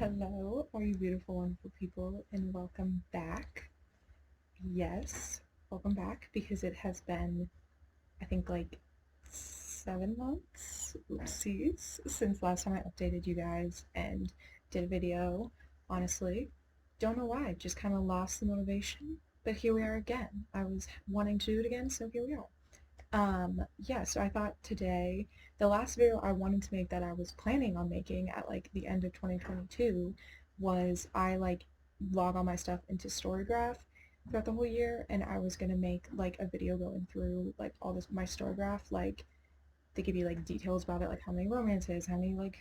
Hello, all you beautiful, wonderful people, and welcome back. Yes, welcome back because it has been, I think, like 7 months, oopsies, since last time I updated you guys and did a video. Honestly, don't know why, just kind of lost the motivation, but here we are again. I was wanting to do it again, so here we are. Yeah, so I thought today, the last video I wanted to make that I was planning on making at like the end of 2022 was I like log all my stuff into StoryGraph throughout the whole year, and I was gonna make like a video going through like all this my StoryGraph, like they give you like details about it, like how many romances, how many like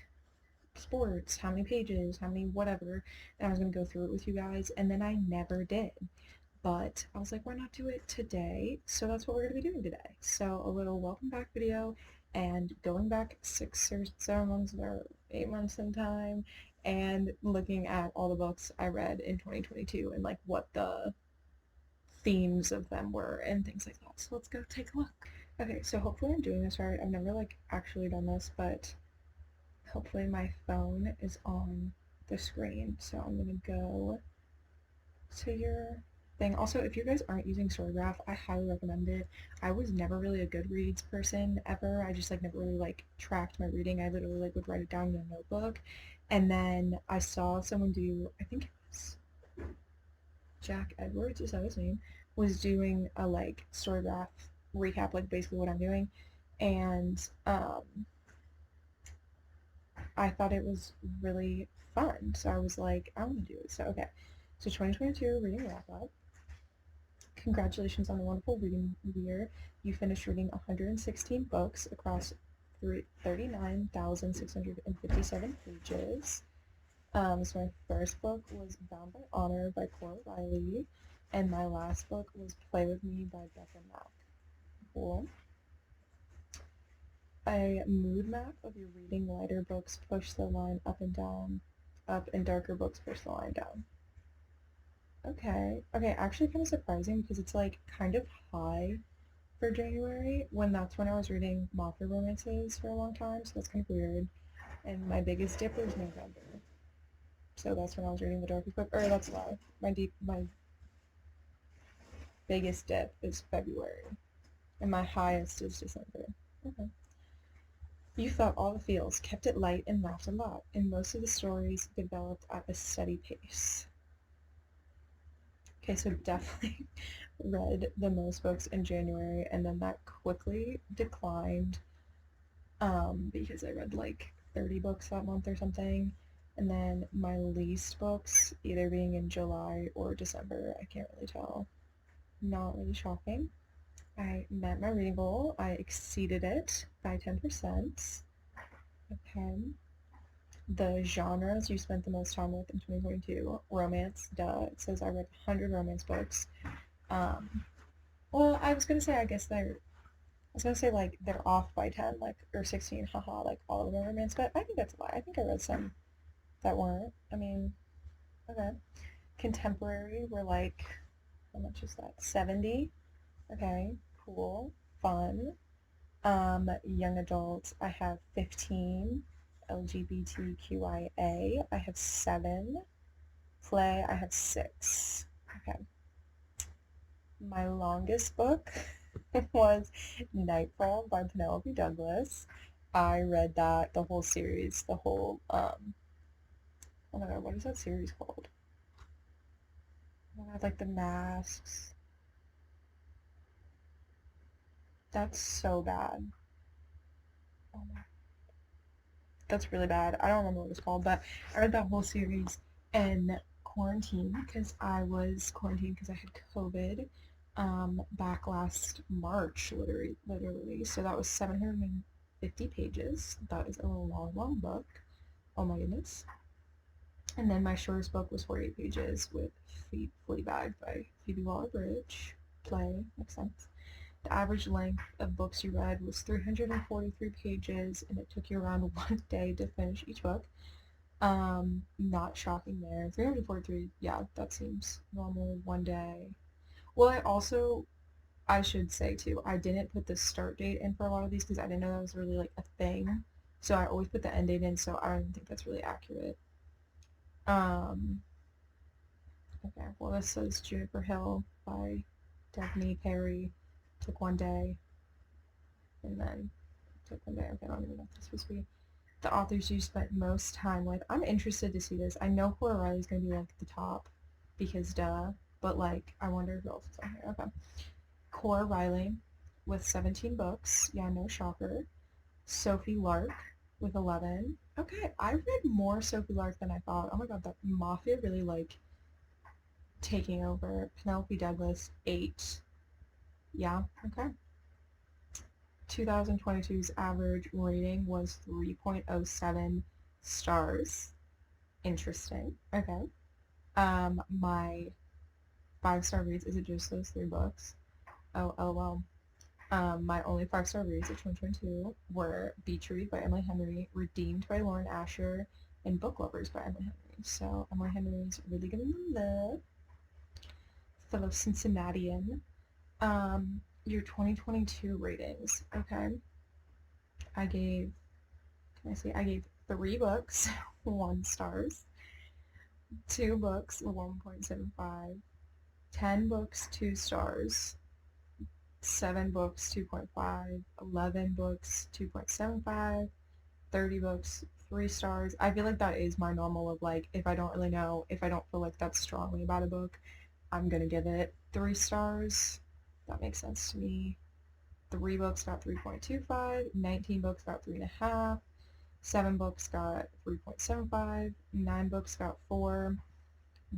sports, how many pages, how many whatever, and I was gonna go through it with you guys, and then I never did. But I was like, why not do it today? So that's what we're going to be doing today. So a little welcome back video and going back 6 or 7 months or 8 months in time and looking at all the books I read in 2022 and like what the themes of them were and things like that. So let's go take a look. Okay, so hopefully I'm doing this right. I've never like actually done this, but hopefully my phone is on the screen. So I'm going to go to your thing. Also, if you guys aren't using StoryGraph, I highly recommend it. I was never really a Goodreads person ever. I just like never really like tracked my reading. I literally like would write it down in a notebook. And then I saw someone do, I think it was Jack Edwards, is that his name, was doing a like StoryGraph recap, like basically what I'm doing. And I thought it was really fun. So I was like, I want to do it. So okay. So 2022 reading wrap up. Congratulations on a wonderful reading year. You finished reading 116 books across 39,657 pages. So my first book was Bound by Honor by Cora Riley, and my last book was Play With Me by Becca Mack. Cool. A mood map of your reading. Lighter books push the line up and down, up, and darker books push the line down. Okay. Okay, actually kind of surprising because it's like kind of high for January when that's when I was reading mafia romances for a long time, so that's kind of weird. And my biggest dip was November, so that's when I was reading the darkest book. Or that's a lie. My biggest dip is February, and my highest is December. Okay. You felt all the feels, kept it light, and laughed a lot, and most of the stories developed at a steady pace. Okay, so definitely read the most books in January, and then that quickly declined because I read like 30 books that month or something. And then my least books either being in July or December, I can't really tell. Not really shocking. I met my reading goal. I exceeded it by 10%. Okay. The genres you spent the most time with in 2022, romance, duh. It says I read 100 romance books. Um, well, I was gonna say I guess I was gonna say like they're off by 10, like or 16, haha, like all of them are romance, but I think that's a lie. I think I read some that weren't. I mean, okay. Contemporary were like, how much is that? 70. Okay, cool, fun. Young adults, I have 15. LGBTQIA, I have 7. Play, I have 6. Okay. My longest book was Nightfall by Penelope Douglas. I read that, the whole series, the whole, oh my god, what is that series called? Oh my god, like the masks. That's so bad. Oh my, that's really bad. I don't remember what it's called, but I read that whole series in quarantine because I was quarantined because I had COVID back last March, literally. So that was 750 pages. That is a long, long book. Oh my goodness. And then my shortest book was 48 pages with Fleabag by Phoebe Waller-Bridge. Play, makes sense. The average length of books you read was 343 pages, and it took you around 1 day to finish each book. Not shocking there. 343, yeah, that seems normal. 1 day. Well, I should say too, I didn't put the start date in for a lot of these because I didn't know that was really like a thing. So I always put the end date in, so I don't even think that's really accurate. Um, okay, well this says Juniper Hill by Daphne Perry. Took one day, and then took one day. Okay, I don't even know if this is supposed to be the authors you spent most time with. I'm interested to see this. I know Cora Riley's gonna be like at the top, because duh, but like I wonder who else is on here. Okay. Cora Riley with 17 books. Yeah, no shocker. Sophie Lark with 11. Okay, I read more Sophie Lark than I thought. Oh my god, that Mafia really like taking over. Penelope Douglas, 8. Yeah, okay. 2022's average rating was 3.07 stars. Interesting. Okay. My 5-star reads, is it just those 3 books? Oh, lol. My only 5-star reads of 2022 were Beach Read by Emily Henry, Redeemed by Lauren Asher, and Book Lovers by Emily Henry. So Emily Henry's really giving them love. Fellow Cincinnatian. Your 2022 ratings. Okay. I gave, can I say, I gave 3 books 1 stars, 2 books 1.75, 10 books 2 stars, 7 books 2.5, 11 books 2.75, 30 books 3 stars. I feel like that is my normal of like, if I don't really know, if I don't feel like that's strongly about a book, I'm gonna give it 3 stars. That makes sense to me. 3 books got 3.25, 19 books got 3.5, 7 books got 3.75, 9 books got 4,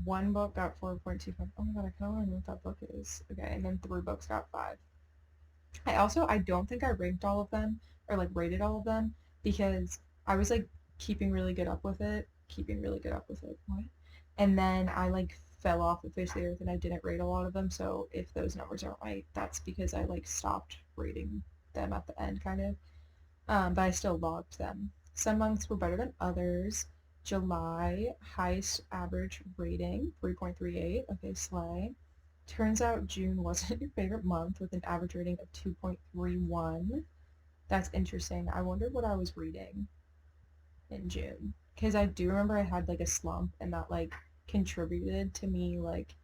1 book got 4.25. Oh my god, I kind of want to know what that book is. Okay, and then 3 books got 5. I don't think I ranked all of them, or like rated all of them, because I was like keeping really good up with it, what? And then I like fell off the face of the earth and I didn't rate a lot of them, so if those numbers aren't right, that's because I like stopped rating them at the end kind of. But I still logged them. Some months were better than others. July, highest average rating, 3.38. Okay, slay. Turns out June wasn't your favorite month with an average rating of 2.31. That's interesting. I wonder what I was reading in June. Because I do remember I had like a slump and that like contributed to me like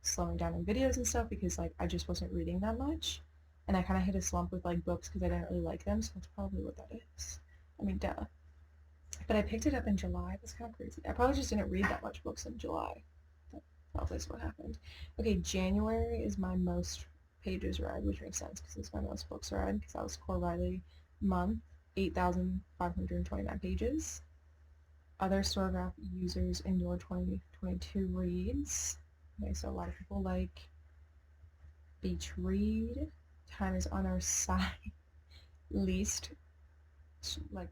slowing down in videos and stuff because like I just wasn't reading that much. And I kind of hit a slump with like books because I didn't really like them, so that's probably what that is. I mean, duh. But I picked it up in July. That's kind of crazy. I probably just didn't read that much books in July. That probably is what happened. Okay, January is my most pages read, which makes sense because it's my most books read because that was Core Riley month, 8,529 pages. Other StoryGraph users in your 2022 reads. Okay, so a lot of people like Beach Read. Time is on our side. Least,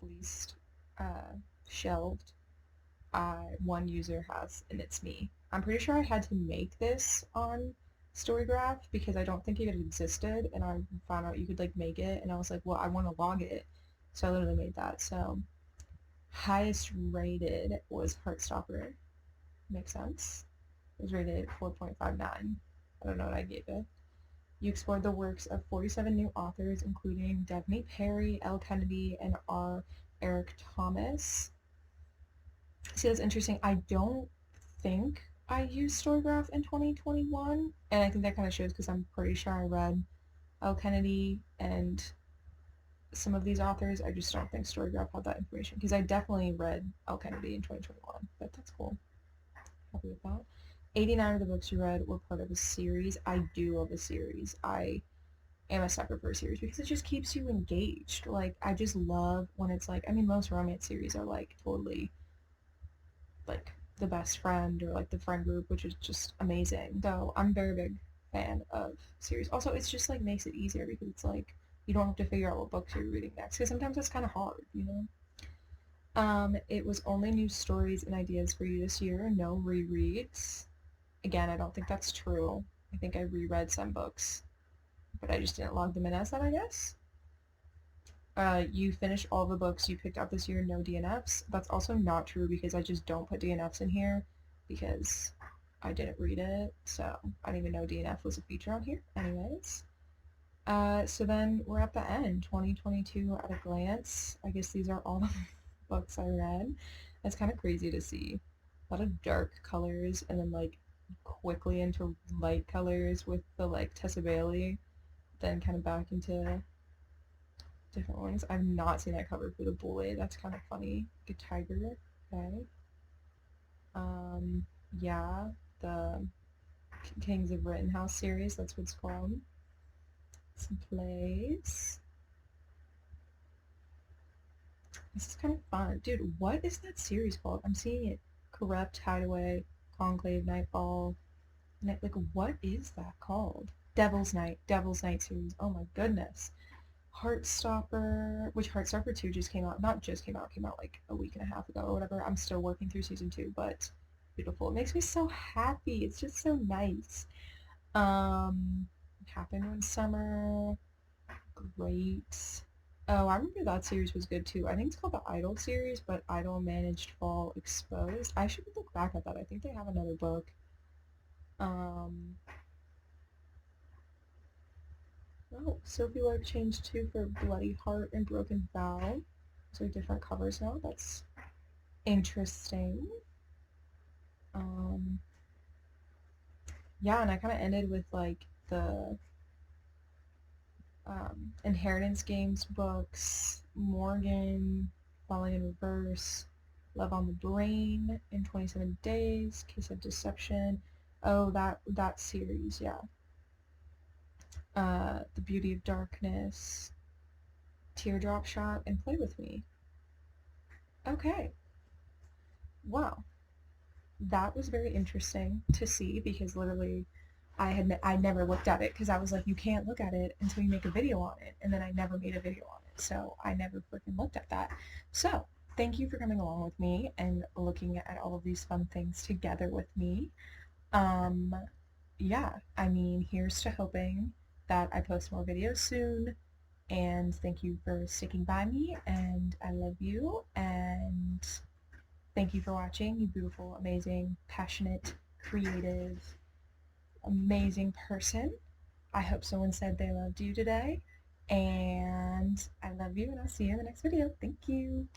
least shelved. One user has, and it's me. I'm pretty sure I had to make this on StoryGraph because I don't think it existed, and I found out you could like make it, and I was like, well, I want to log it, so I literally made that. So highest rated was Heartstopper. Makes sense. It was rated 4.59. I don't know what I gave it. You explored the works of 47 new authors, including Daphne Perry, L. Kennedy, and R. Eric Thomas. See, that's interesting. I don't think I used StoryGraph in 2021, and I think that kind of shows because I'm pretty sure I read L. Kennedy and some of these authors. I just don't think StoryGraph had that information because I definitely read L. Kennedy in 2021, but that's cool. Happy with that. 89 of the books you read were part of a series. I do love a series. I am a sucker for a series because it just keeps you engaged. Like, I just love when it's like, I mean, most romance series are like totally like the best friend or like the friend group, which is just amazing. So I'm a very big fan of series. Also, it's just like makes it easier because it's like you don't have to figure out what books you're reading next because sometimes that's kind of hard, you know? It was only new stories and ideas for you this year, no rereads. Again, I don't think that's true. I think I reread some books, but I just didn't log them in as that, I guess. You finished all the books you picked up this year, no DNFs. That's also not true because I just don't put DNFs in here because I didn't read it, so I didn't even know DNF was a feature on here. Anyways. So then we're at the end, 2022 at a glance. I guess these are all the books I read. It's kind of crazy to see. A lot of dark colors and then like quickly into light colors with the like Tessa Bailey, then kind of back into different ones. I've not seen that cover for the Boy. That's kind of funny. Like a tiger. Okay. Um, yeah, the Kings of Rittenhouse series. That's what it's called. Some plays. This is kind of fun. Dude, what is that series called? I'm seeing it. Corrupt, Hideaway, Conclave, Nightfall. Like, what is that called? Devil's Night. Devil's Night series. Oh my goodness. Heartstopper, which Heartstopper 2 just came out. Not just came out like a week and a half ago or whatever. I'm still working through season 2, but beautiful. It makes me so happy. It's just so nice. Happened One Summer. Great. Oh, I remember that series was good too. I think it's called the Idol series, but Idol Managed Fall Exposed. I should look back at that. I think they have another book. Um, oh, Sophie Lark changed 2 for Bloody Heart and Broken Vow. Those are different covers now. That's interesting. Um, yeah, and I kind of ended with like the Inheritance Games books, Morgan, Falling in Reverse, Love on the Brain in 27 Days, Kiss of Deception. Oh, that series, yeah. The Beauty of Darkness, Teardrop Shot, and Play With Me. Okay. Wow. That was very interesting to see because literally I never looked at it because I was like, you can't look at it until you make a video on it, and then I never made a video on it, so I never freaking looked at that. So thank you for coming along with me and looking at all of these fun things together with me. Um, yeah, I mean, here's to hoping that I post more videos soon, and thank you for sticking by me, and I love you, and thank you for watching, you beautiful, amazing, passionate, creative, amazing person. I hope someone said they loved you today. And I love you, and I'll see you in the next video. Thank you.